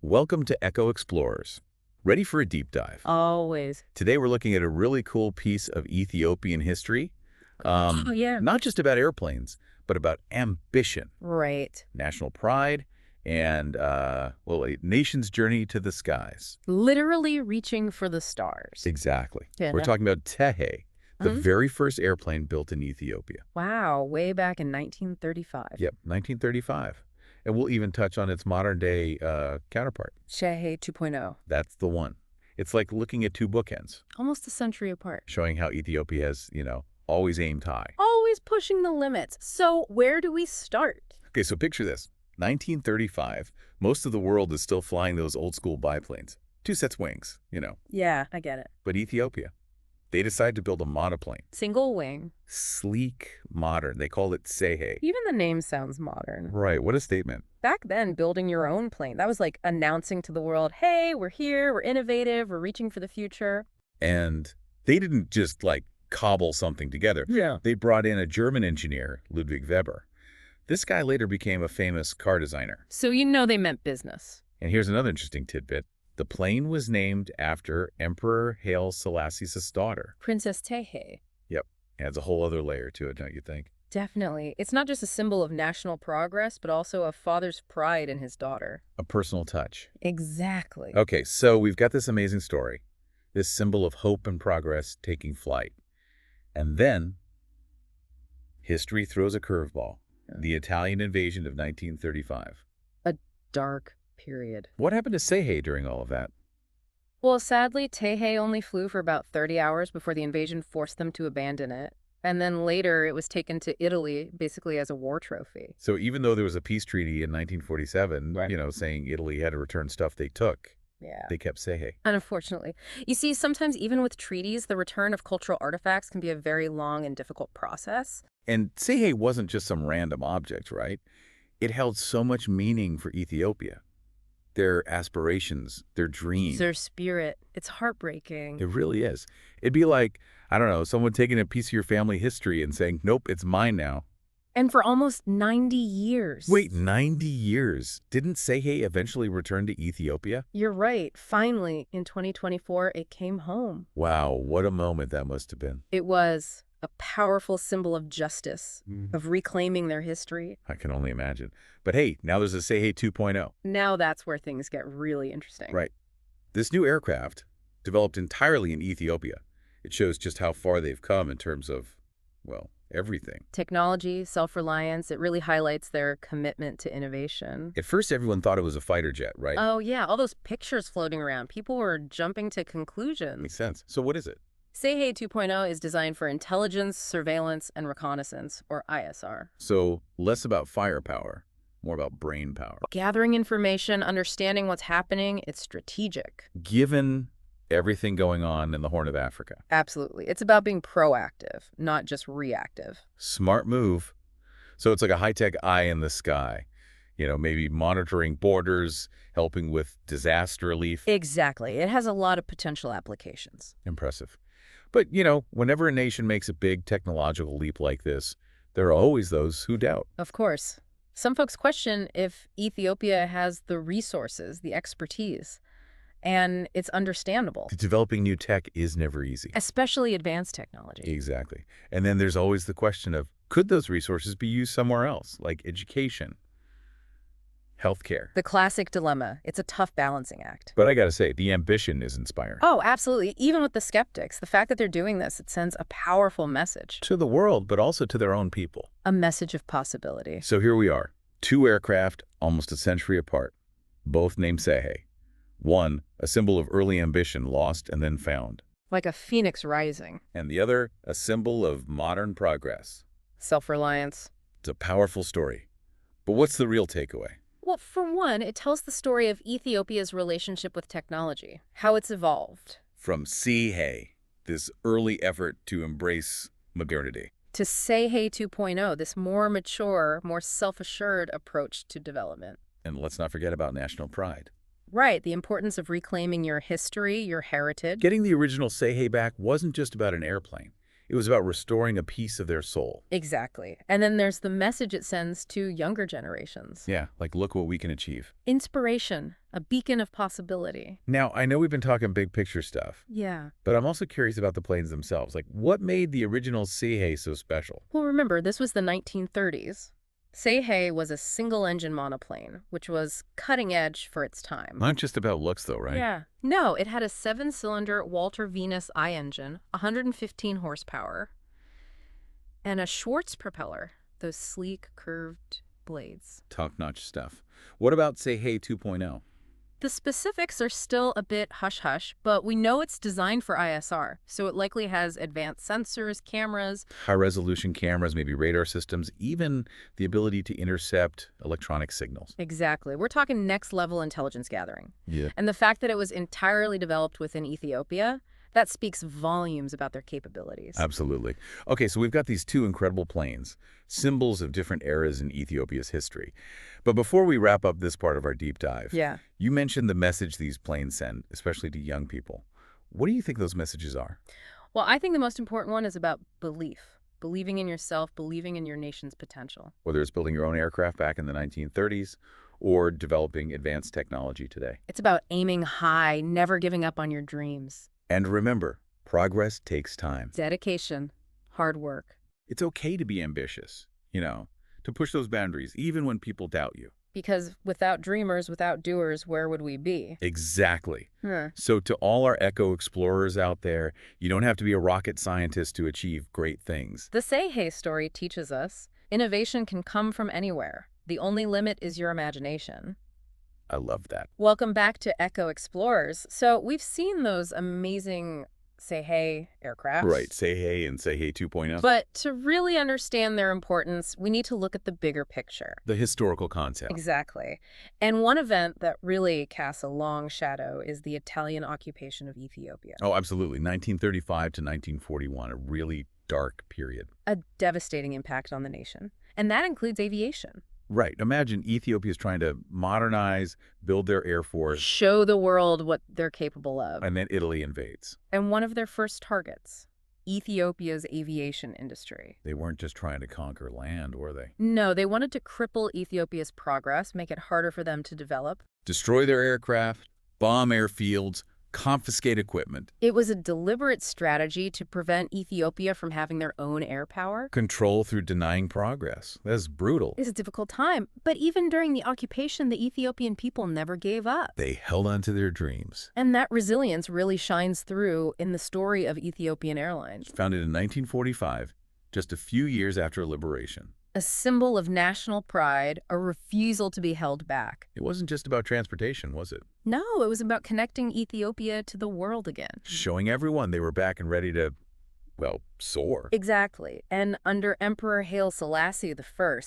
Welcome to Echo Explorers. Ready for a deep dive? Always. Today we're looking at a really cool piece of Ethiopian history. Oh, yeah. Not just about airplanes, but about ambition, Right. national pride, and, a nation's journey to the skies. Literally reaching for the stars. Exactly. Yeah, We're no. talking about Tsehay, the Mhm. very first airplane built in Ethiopia. Wow, way back in 1935. Yep, 1935. And we'll even touch on its modern-day counterpart. Tsehay 2.0. That's the one. It's like looking at two bookends, Almost a century apart. showing how Ethiopia has, always aimed high. Always pushing the limits. So where do we start? Okay, so picture this. 1935, most of the world is still flying those old-school biplanes. Two sets wings. Yeah, I get it. But Ethiopia, they decide to build a monoplane. Single wing. Sleek, modern. They call it Tsehay. Even the name sounds modern. Right, what a statement. Back then, building your own plane, that was like announcing to the world, hey, we're here, we're innovative, we're reaching for the future. And they didn't just, cobble something together. Yeah. They brought in a German engineer, Ludwig Weber. This guy later became a famous car designer. So you know they meant business. And here's another interesting tidbit. The plane was named after Emperor Haile Selassie's daughter. Princess Tsehay. Yep. Adds a whole other layer to it, don't you think? Definitely. It's not just a symbol of national progress, but also a father's pride in his daughter. A personal touch. Exactly. Okay, so we've got this amazing story, this symbol of hope and progress taking flight. And then, history throws a curveball. The Italian invasion of 1935. A dark period. What happened to Tsehay during all of that? Well, sadly, Tsehay only flew for about 30 hours before the invasion forced them to abandon it. And then later, it was taken to Italy, basically as a war trophy. So even though there was a peace treaty in 1947, Right. saying Italy had to return stuff they took, Yeah. they kept Tsehay. Unfortunately. You see, sometimes even with treaties, the return of cultural artifacts can be a very long and difficult process. And Tsehay wasn't just some random object, right? It held so much meaning for Ethiopia. Their aspirations, their dreams. Their spirit. It's heartbreaking. It really is. It'd be like, I don't know, someone taking a piece of your family history and saying, nope, it's mine now. And for almost 90 years. Wait, 90 years. Didn't Tsehay eventually return to Ethiopia? You're right. Finally, in 2024, it came home. Wow, what a moment that must have been. It was a powerful symbol of justice, of reclaiming their history. I can only imagine. But hey, now there's a Tsehay 2.0. Now that's where things get really interesting. Right. This new aircraft, developed entirely in Ethiopia, it shows just how far they've come in terms of, everything. Technology, self-reliance, it really highlights their commitment to innovation. At first, everyone thought it was a fighter jet, right? Oh, yeah, all those pictures floating around. People were jumping to conclusions. Makes sense. So what is it? Tsehay 2.0 is designed for intelligence, surveillance, and reconnaissance, or ISR. So less about firepower, more about brain power. Gathering information, understanding what's happening, it's strategic. Given everything going on in the Horn of Africa. Absolutely. It's about being proactive, not just reactive. Smart move. So it's like a high-tech eye in the sky. Maybe monitoring borders, helping with disaster relief. Exactly. It has a lot of potential applications. Impressive. But, whenever a nation makes a big technological leap like this, there are always those who doubt. Of course. Some folks question if Ethiopia has the resources, the expertise, and it's understandable. Developing new tech is never easy. Especially advanced technology. Exactly. And then there's always the question of, could those resources be used somewhere else, like education, healthcare? The classic dilemma. It's a tough balancing act. But I gotta say, the ambition is inspiring. Oh, absolutely. Even with the skeptics, the fact that they're doing this, it sends a powerful message. To the world, but also to their own people. A message of possibility. So here we are, two aircraft almost a century apart, both named Tsehay. One, a symbol of early ambition lost and then found. Like a phoenix rising. And the other, a symbol of modern progress. Self-reliance. It's a powerful story. But what's the real takeaway? Well, for one, it tells the story of Ethiopia's relationship with technology, how it's evolved. From Tsehay, this early effort to embrace modernity, to Tsehay 2.0, this more mature, more self-assured approach to development. and let's not forget about national pride. Right, the importance of reclaiming your history, your heritage. Getting the original Tsehay back wasn't just about an airplane. It was about restoring a piece of their soul. Exactly. And then there's the message it sends to younger generations. Yeah, like look what we can achieve. Inspiration, a beacon of possibility. Now, I know we've been talking big picture stuff, Yeah. but I'm also curious about the planes themselves. Like, what made the original Tsehay so special? Well, remember, this was the 1930s. Tsehay was a single-engine monoplane, which was cutting edge for its time. Not just about looks, though, right? Yeah. No, it had a 7-cylinder Walter Venus I engine, 115 horsepower, and a Schwartz propeller, those sleek, curved blades. Top-notch stuff. What about Tsehay 2.0? The specifics are still a bit hush-hush, but we know it's designed for ISR, so it likely has advanced sensors, cameras. High-resolution cameras, maybe radar systems, even the ability to intercept electronic signals. Exactly. We're talking next-level intelligence gathering. Yeah. And the fact that it was entirely developed within Ethiopia, that speaks volumes about their capabilities. Absolutely. Okay, so we've got these two incredible planes, symbols of different eras in Ethiopia's history. But before we wrap up this part of our deep dive, Yeah. you mentioned the message these planes send, especially to young people. What do you think those messages are? Well, I think the most important one is about belief. Believing in yourself, believing in your nation's potential. Whether it's building your own aircraft back in the 1930s or developing advanced technology today. It's about aiming high, never giving up on your dreams. And remember, progress takes time. Dedication, hard work. It's okay to be ambitious, to push those boundaries, even when people doubt you. Because without dreamers, without doers, where would we be? Exactly. Huh. So to all our eco explorers out there, you don't have to be a rocket scientist to achieve great things. The Tsehay story teaches us innovation can come from anywhere. The only limit is your imagination. I love that. Welcome back to Echo Explorers. So we've seen those amazing Tsehay aircraft. Right, Tsehay and Tsehay 2.0. But to really understand their importance, we need to look at the bigger picture. The historical concept. Exactly. And one event that really casts a long shadow is the Italian occupation of Ethiopia. Oh, absolutely. 1935 to 1941, a really dark period. A devastating impact on the nation. And that includes aviation. Right. Imagine Ethiopia's trying to modernize, build their air force, Show the world what they're capable of. and then Italy invades. And one of their first targets, Ethiopia's aviation industry. They weren't just trying to conquer land, were they? No, they wanted to cripple Ethiopia's progress, make it harder for them to develop. Destroy their aircraft, bomb airfields, confiscate equipment, It was a deliberate strategy to prevent Ethiopia from having their own air power. control through denying progress. That's brutal. It's a difficult time, but even during the occupation, the Ethiopian people never gave up. They held on to their dreams. And that resilience really shines through in the story of Ethiopian Airlines. Founded in 1945, just a few years after liberation. A symbol of national pride, a refusal to be held back. It wasn't just about transportation, was it? No, it was about connecting Ethiopia to the world again. Showing everyone they were back and ready to, soar. Exactly. And under Emperor Haile Selassie I,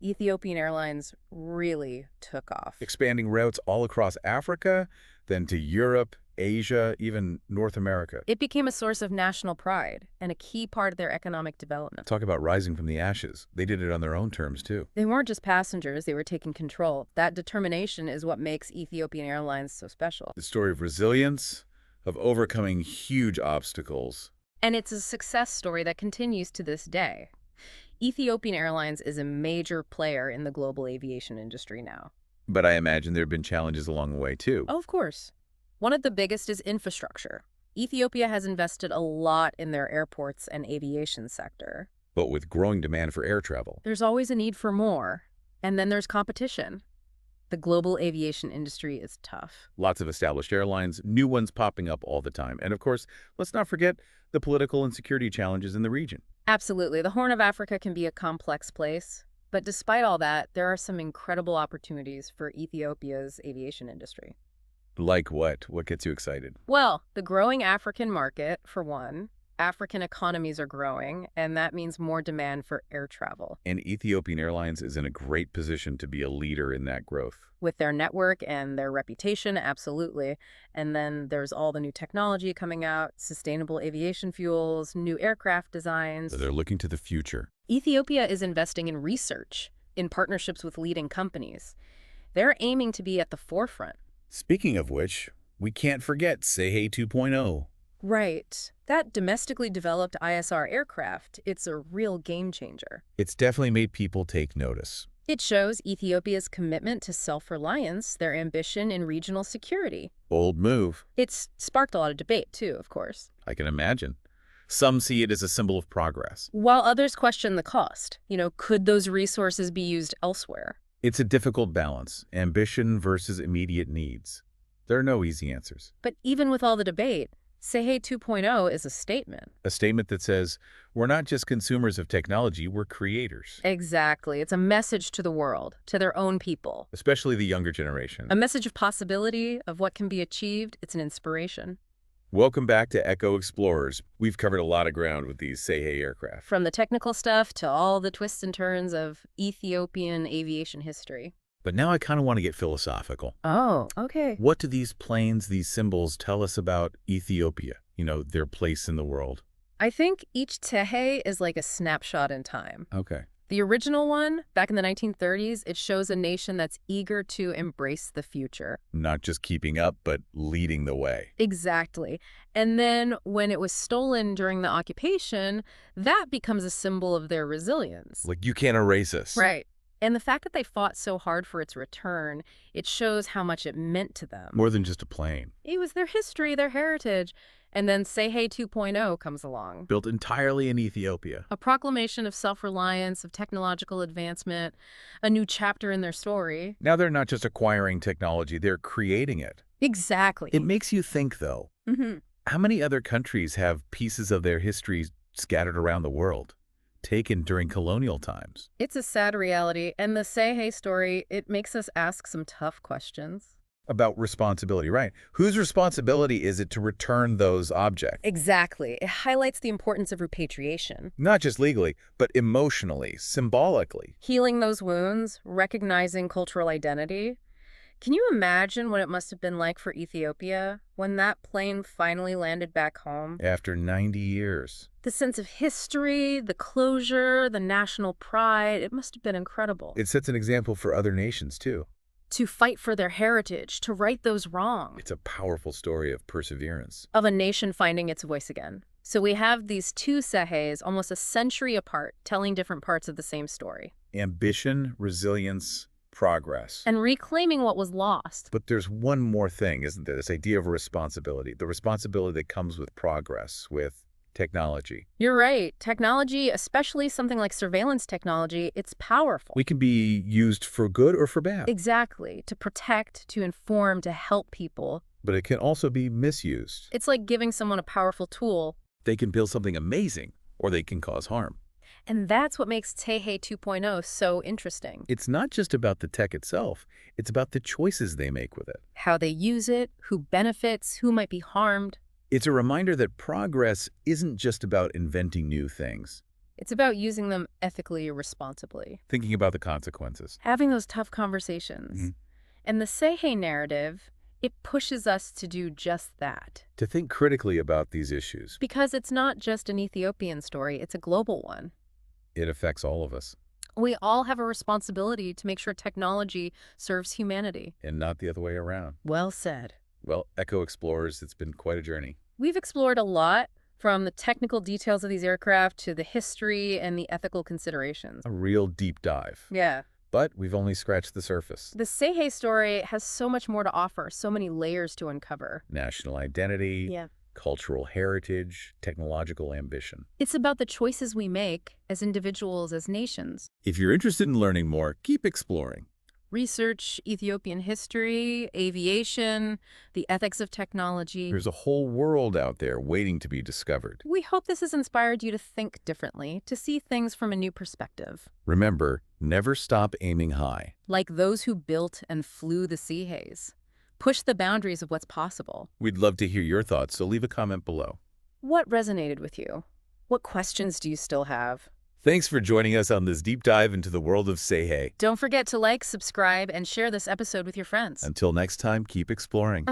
Ethiopian Airlines really took off. Expanding routes all across Africa, then to Europe, Asia, even North America. It became a source of national pride and a key part of their economic development. Talk about rising from the ashes. They did it on their own terms, too. They weren't just passengers, they were taking control. That determination is what makes Ethiopian Airlines so special. The story of resilience, of overcoming huge obstacles. And it's a success story that continues to this day. Ethiopian Airlines is a major player in the global aviation industry now. But I imagine there have been challenges along the way, too. Oh, of course. One of the biggest is infrastructure. Ethiopia has invested a lot in their airports and aviation sector. But with growing demand for air travel. There's always a need for more. And then there's competition. The global aviation industry is tough. Lots of established airlines, new ones popping up all the time. And of course, let's not forget the political and security challenges in the region. Absolutely. The Horn of Africa can be a complex place. But despite all that, there are some incredible opportunities for Ethiopia's aviation industry. Like what? What gets you excited? Well, the growing African market, for one. African economies are growing, and that means more demand for air travel. And Ethiopian Airlines is in a great position to be a leader in that growth. With their network and their reputation, absolutely. And then there's all the new technology coming out, sustainable aviation fuels, new aircraft designs. So they're looking to the future. Ethiopia is investing in research, in partnerships with leading companies. They're aiming to be at the forefront. Speaking of which, we can't forget Tsehay 2.0. Right. That domestically developed ISR aircraft, it's a real game changer. It's definitely made people take notice. It shows Ethiopia's commitment to self-reliance, their ambition in regional security. Bold move. It's sparked a lot of debate, too, of course. I can imagine. Some see it as a symbol of progress. While others question the cost. Could those resources be used elsewhere? It's a difficult balance, ambition versus immediate needs. There are no easy answers. But even with all the debate, Tsehay 2.0 is a statement. A statement that says, we're not just consumers of technology, we're creators. Exactly. It's a message to the world, to their own people. Especially the younger generation. A message of possibility, of what can be achieved. It's an inspiration. Welcome back to Echo Explorers. We've covered a lot of ground with these Tsehay aircraft. From the technical stuff to all the twists and turns of Ethiopian aviation history. But now I kind of want to get philosophical. Oh, okay. What do these planes, these symbols tell us about Ethiopia? Their place in the world. I think each Tsehay is like a snapshot in time. Okay. The original one, back in the 1930s, it shows a nation that's eager to embrace the future. Not just keeping up, but leading the way. Exactly. And then when it was stolen during the occupation, that becomes a symbol of their resilience. Like, you can't erase us. Right. And the fact that they fought so hard for its return, it shows how much it meant to them. More than just a plane. It was their history, their heritage. And then Tsehay 2.0 comes along. Built entirely in Ethiopia. A proclamation of self-reliance, of technological advancement, a new chapter in their story. Now they're not just acquiring technology, they're creating it. Exactly. It makes you think, though. How many other countries have pieces of their history scattered around the world, taken during colonial times? It's a sad reality, and the Tsehay story, it makes us ask some tough questions. About responsibility, right? Whose responsibility is it to return those objects? Exactly. It highlights the importance of repatriation. Not just legally, but emotionally, symbolically. Healing those wounds, recognizing cultural identity. Can you imagine what it must have been like for Ethiopia when that plane finally landed back home? After 90 years. The sense of history, the closure, the national pride, it must have been incredible. It sets an example for other nations, too. To fight for their heritage, to right those wrongs. It's a powerful story of perseverance. Of a nation finding its voice again. So we have these two Tsehays almost a century apart, telling different parts of the same story. Ambition, resilience, progress. And reclaiming what was lost. But there's one more thing, isn't there? This idea of responsibility. The responsibility that comes with progress, with technology. You're right. Technology, especially something like surveillance technology, it's powerful. We can be used for good or for bad. Exactly. To protect, to inform, to help people. But it can also be misused. It's like giving someone a powerful tool. They can build something amazing, or they can cause harm. And that's what makes Tsehay 2.0 so interesting. It's not just about the tech itself. It's about the choices they make with it. How they use it, who benefits, who might be harmed. It's a reminder that progress isn't just about inventing new things. It's about using them ethically or responsibly. Thinking about the consequences. Having those tough conversations. And the Tsehay narrative, it pushes us to do just that. To think critically about these issues. Because it's not just an Ethiopian story, it's a global one. It affects all of us. We all have a responsibility to make sure technology serves humanity. And not the other way around. Well said. Well, Echo Explorers, it's been quite a journey. We've explored a lot, from the technical details of these aircraft to the history and the ethical considerations. A real deep dive. Yeah. But we've only scratched the surface. The Tsehay story has so much more to offer, so many layers to uncover. National identity, cultural heritage, technological ambition. It's about the choices we make as individuals, as nations. If you're interested in learning more, keep exploring. Research Ethiopian history, aviation, the ethics of technology. There's a whole world out there waiting to be discovered. We hope this has inspired you to think differently, to see things from a new perspective. Remember, never stop aiming high. Like those who built and flew the Tsehays. Push the boundaries of what's possible. We'd love to hear your thoughts, so leave a comment below. What resonated with you? What questions do you still have? Thanks for joining us on this deep dive into the world of Tsehay. Don't forget to like, subscribe, and share this episode with your friends. Until next time, keep exploring.